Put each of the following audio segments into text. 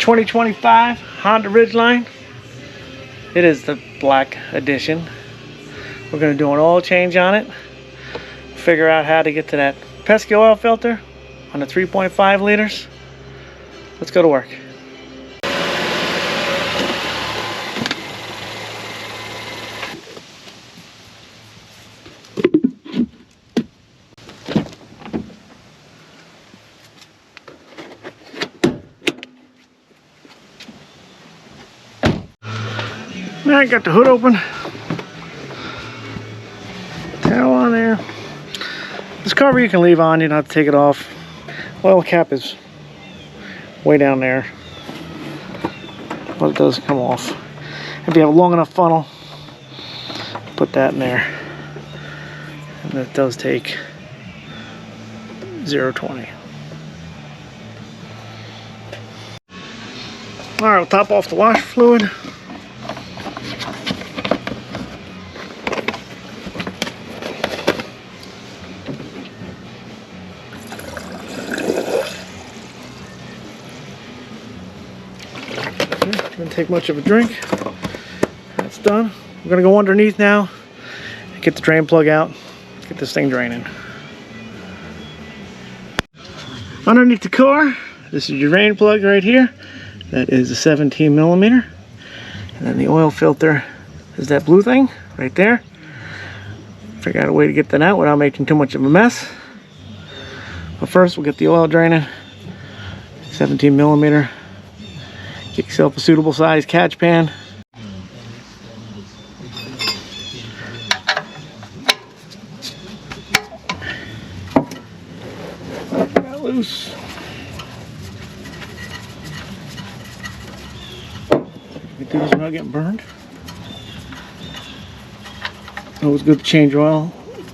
2025 Honda Ridgeline. It is the black edition. We're going to do an oil change on it. Figure out how to get to that pesky oil filter on the 3.5 liters. Let's go to work. Now I got the hood open. Towel on there. This cover you can leave on, you don't have to take it off. Oil cap is way down there, but it does come off. If you have a long enough funnel, put that in there. And it does take 0.20. Alright, we'll top off the washer fluid. Didn't take much of a drink. That's done. We're gonna go underneath now and get the drain plug out. Get this thing draining. Underneath the car, this is your drain plug right here. That is a 17 millimeter. And then the oil filter is that blue thing right there. Figure out a way to get that out without making too much of a mess. But first we'll get the oil draining. 17 millimeter. Get yourself a suitable size catch pan. Got loose. Get through this without getting burned. Always good to change oil.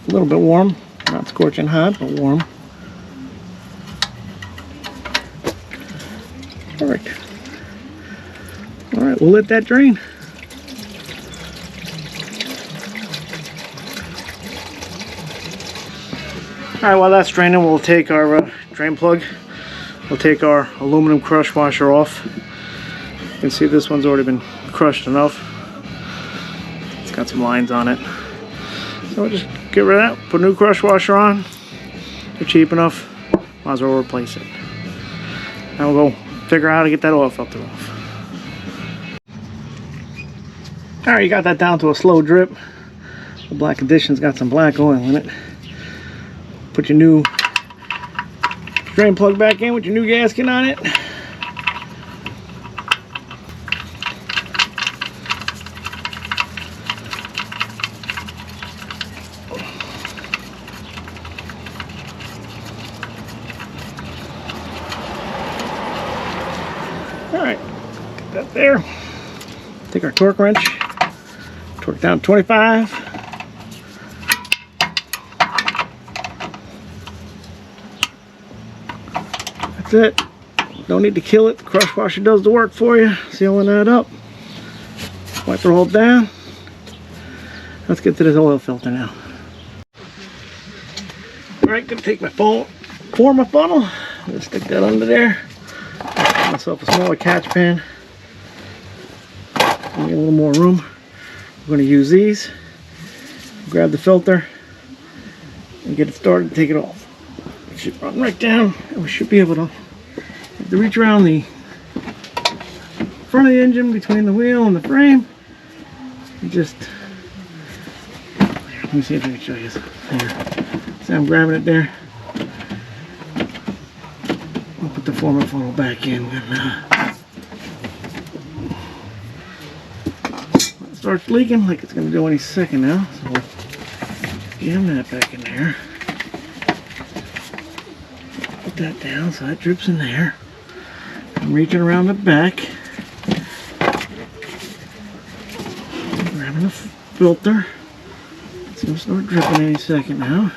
A little bit warm, not scorching hot, but warm. Perfect. All right, we'll let that drain. All right, while that's draining, we'll take our drain plug. We'll take our aluminum crush washer off. You can see this one's already been crushed enough. It's got some lines on it. So we'll just get rid of that, put a new crush washer on. They're cheap enough, might as well replace it. Now we'll go figure out how to get that oil filter off. Alright, you got that down to a slow drip. The black edition's got some black oil in it. Put your new drain plug back in with your new gasket on it. Alright, get that there. Take our torque wrench. Torque down to 25. That's it. Don't need to kill it. The crush washer does the work for you. Sealing that up. Wiper hold down. Let's get to this oil filter now. Alright, gonna take my phone, pour my funnel. I'm gonna stick that under there. Get myself a smaller catch pan. Get a little more room. We're going to use these, grab the filter, and get it started and take it off. It should run right down, and we should be able to reach around the front of the engine between the wheel and the frame. And just, let me see if I can show you this. There. So I'm grabbing it there. I'll put the former funnel back in. Starts leaking like it's going to do any second now, so we'll jam that back in there. Put that down so that drips in there. I'm reaching around the back, grabbing the filter. It's going to start dripping any second now.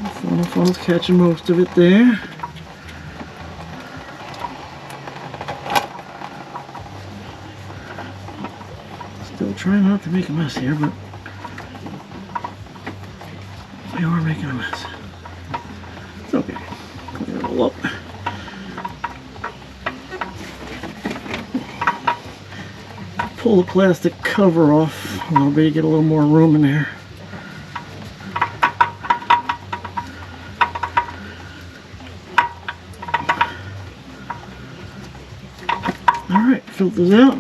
The funnel's catching most of it there. Still trying not to make a mess here, but we are making a mess. It's okay. Clean it a pull up. Pull the plastic cover off a little bit, get a little more room in there. Alright, filters out.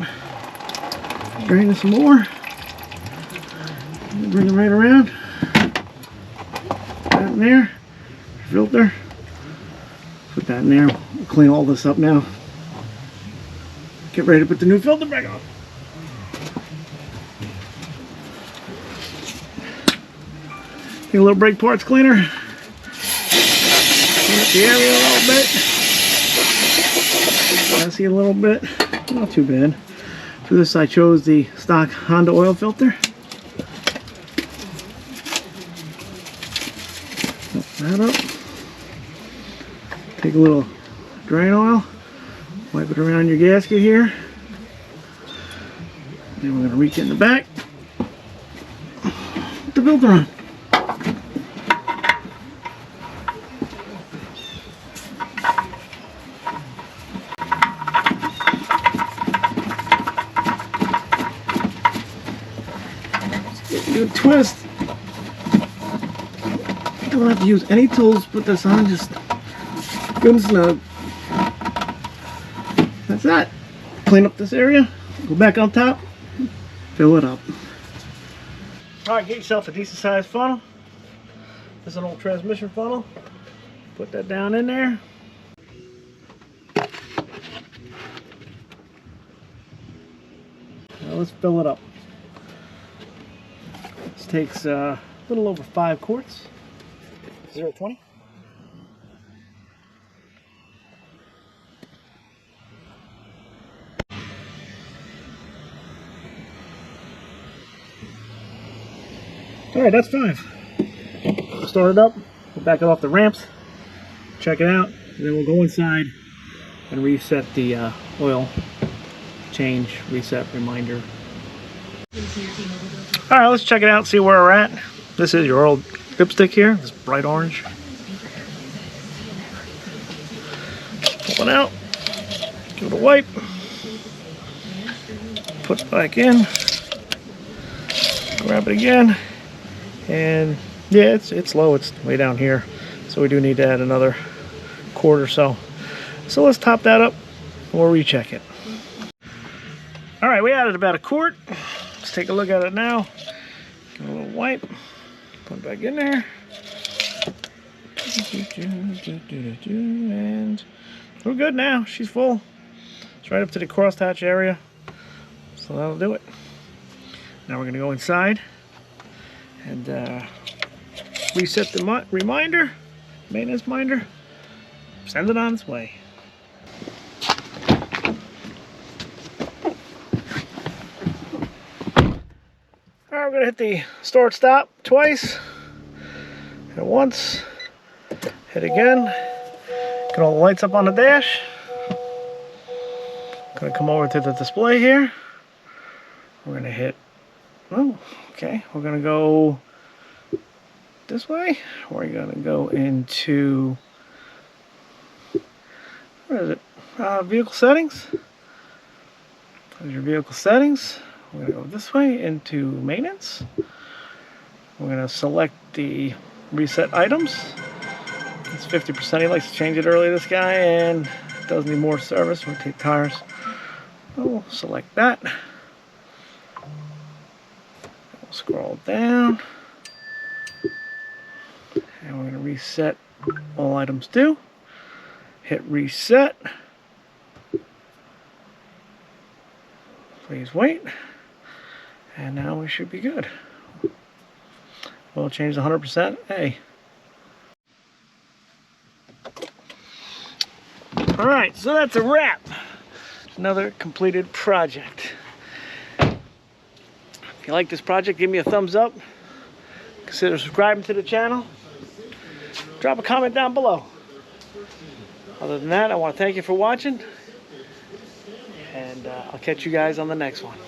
Drain it some more. Bring it right around. That in there. Filter. Put that in there. We'll clean all this up now. Get ready to put the new filter back on. Get a little brake parts cleaner. Clean up the area a little bit. Messy a little bit. Not too bad. For this I chose the stock Honda oil filter. Open that up. Take a little drain oil. Wipe it around your gasket here. Then we're going to reach in the back. Put the filter on. Good twist. Don't have to use any tools to put this on, just good and snug. That's that. Clean up this area, go back on top, fill it up. Alright, get yourself a decent sized funnel. This is an old transmission funnel. Put that down in there. Now let's fill it up. This takes a little over 5 quarts. 0.20. Alright, that's 5. Start it up, we'll back it off the ramps, check it out, and then we'll go inside and reset the oil change, reset reminder. Alright, let's check it out, see where we're at. This is your old dipstick here, this bright orange. Pull it out, give it a wipe, put it back in, grab it again, and yeah, it's low, it's way down here, so we do need to add another quart or so. So let's top that up and we'll recheck it. Alright, we added about a quart. Let's take a look at it now. Give it a little wipe. Put it back in there. And we're good now. She's full. It's right up to the crosshatch area. So that'll do it. Now we're going to go inside and reset the reminder, maintenance reminder. Send it on its way. Alright, we're going to hit the start stop twice. Hit it once. Hit again. Get all the lights up on the dash. Going to come over to the display here. We're going to hit, oh, okay. We're going to go this way. We're going to go into, where is it? Vehicle settings. There's your vehicle settings. We're going to go this way into maintenance. We're going to select the reset items. It's 50%. He likes to change it early, this guy, and does need more service. We'll take tires. We'll select that. We'll scroll down. And we're going to reset all items due. Hit reset. Please wait. And now we should be good. We'll change the 100%. Hey. Alright, so that's a wrap. Another completed project. If you like this project, give me a thumbs up. Consider subscribing to the channel. Drop a comment down below. Other than that, I want to thank you for watching. And I'll catch you guys on the next one.